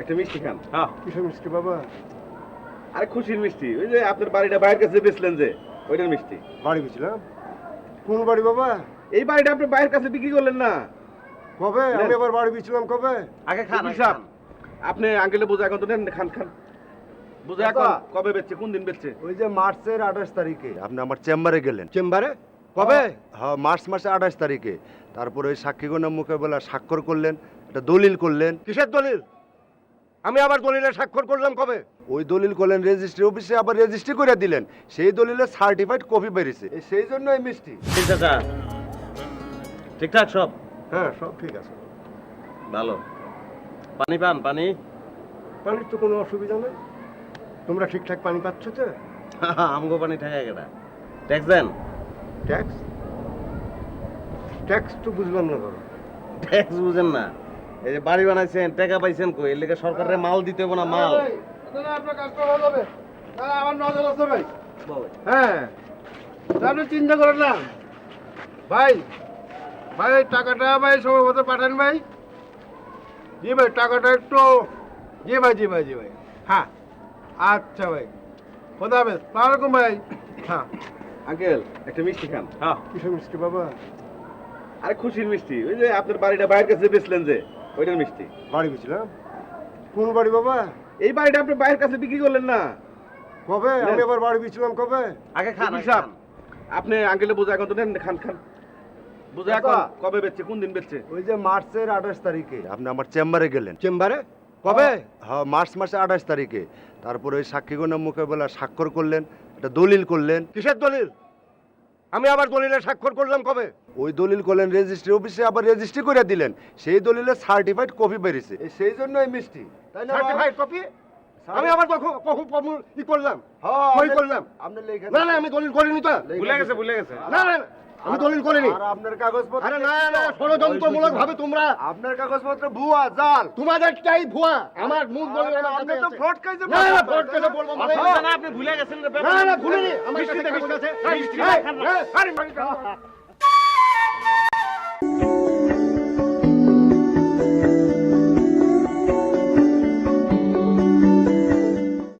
একটা মিষ্টি খান। হ্যাঁ কিসের মিষ্টি বাবা? আরে খুশির মিষ্টি, ওই যে আপনার বাড়িটা বাইরের কাছে বেচলেন যে, ওইটার মিষ্টি। বাড়ি বেছিলাম? কোন বাড়ি বাবা? এই বাড়িটা আপনি বাইরের কাছে বিক্রি করলেন না? কবে? আমি আবার বাড়ি বেছিলাম কবে? আগে খান উকিল সাহেব, আপনি আঙ্কেলে বোঝা এখন তো নেন, খান খান। বোঝা এখন বাবা। কবে বেচছে, কোন দিন বেচছে? ওই যে মার্চের 28 তারিখে আপনি আমার চেম্বারে গেলেন। চেম্বারে কবে? হ্যাঁ, মার্চ মাসে 28 তারিখে। তারপরে ওই সাক্ষীগণের মুখে বলা স্বাক্ষর করলেন, একটা দলিল করলেন। কিসের দলিল? আমি আবার দলিলে স্বাক্ষর করলাম কবে? ওই দলিল করলেন রেজিস্ট্রি অফিসে, আবার রেজিস্ট্রি করে দিলেন। সেই দলিলের সার্টিফাইড কপি বেরিয়েছে। সেই জন্য এই মিষ্টি। চাচা ঠিকঠাক সব? হ্যাঁ, সব ঠিক আছে। ভালো। পানি পান? পানি পানির তো কোনো অসুবিধা নেই। তোমরা ঠিকঠাক পানি পাচ্ছ তো? আমগো পানি ঠেকা গেটা। ট্যাক্স দেন? ট্যাক্স? ট্যাক্স তো বুঝলাম না বাবা। ট্যাক্স বুঝেন না? এই যে বাড়ি বানাইছেন, টাকা পাইছেন কই? এর লেগে সরকারের মাল দিতে হবে না? মাল আপনার কাজটা হয়ে যাবে। আমার নজর আছে ভাই। হ্যাঁ, আপনি চিন্তা করেন না ভাই। ভাই টাকাটা ভাই সময় মতো পাঠান ভাই। জি ভাই, টাকাটা একটু। জি ভাই, জি ভাই, জি ভাই। হ্যাঁ, আচ্ছা ভাই, খোদা হাফেজ। সালামালাইকুম ভাই। হ্যাঁ। আঙ্কেল, একটা মিষ্টি খান। হ্যাঁ কিসের মিষ্টি বাবা? আরে খুশির মিষ্টি, ওই যে আপনার বাড়িটা বাইরের কাছে বেচলেন যে, ওইটার মিষ্টি। বাড়ি বেছিলাম? কোন বাড়ি বাবা? এই বাড়িটা আপনি বাইরের কাছে বিক্রি করলেন না? কবে? আমি আবার বাড়ি বেছিলাম কবে? আগে খান। উকিল সাহেব, আপনি আঙ্কেলে বোঝা এখন তো নেন, খান খান। বোঝা এখন বাবা। কবে বেচছে, কোন দিন বেচছে? ওই যে মার্চের 28 তারিখে। আপনি আমার চেম্বারে গেলেন। চেম্বারে কবে? হ্যাঁ, মার্চ মাসে 28 তারিখে। তারপরে ওই সাক্ষীগণের মুখে বলা স্বাক্ষর করলেন, একটা দলিল করলেন। কিসের দলিল? আমি আবার দলিলে স্বাক্ষর করলাম কবে? ওই দলিল করলেন রেজিস্ট্রি অফিসে, আবার রেজিস্ট্রি করে দিলেন। সেই দলিলের সার্টিফাইড কপি বেরিয়েছে। সেই জন্য এই মিষ্টি, তাই না? Certified copy? আমি আবার কখন কখন ই করলাম? হ্যাঁ, সই করলাম? আপনি লেখেন। না না, আমি দলিল করিনি তো। ভুলে গেছে, ভুলে গেছে। না না না, আমি দলিল করিনি। আর আপনার কাগজপত্র। আরে না না, ষড়যন্ত্রমূলক ভাবে তোমরা। আপনার কাগজপত্র ভুয়া, জাল। তোমাদেরটাই ভুয়া। আমার মুখ বলে আপনি তো ফ্রড কাজে না না, ফ্রড কেন বলবো মানে? না, আপনি ভুলে গেছেন রে। না না, ভুলিনি। আমার মিষ্টি কাছে দে, কাগজ মিষ্টি আছে। দে। মিষ্টি দে, এই, খান না। এই, আরে,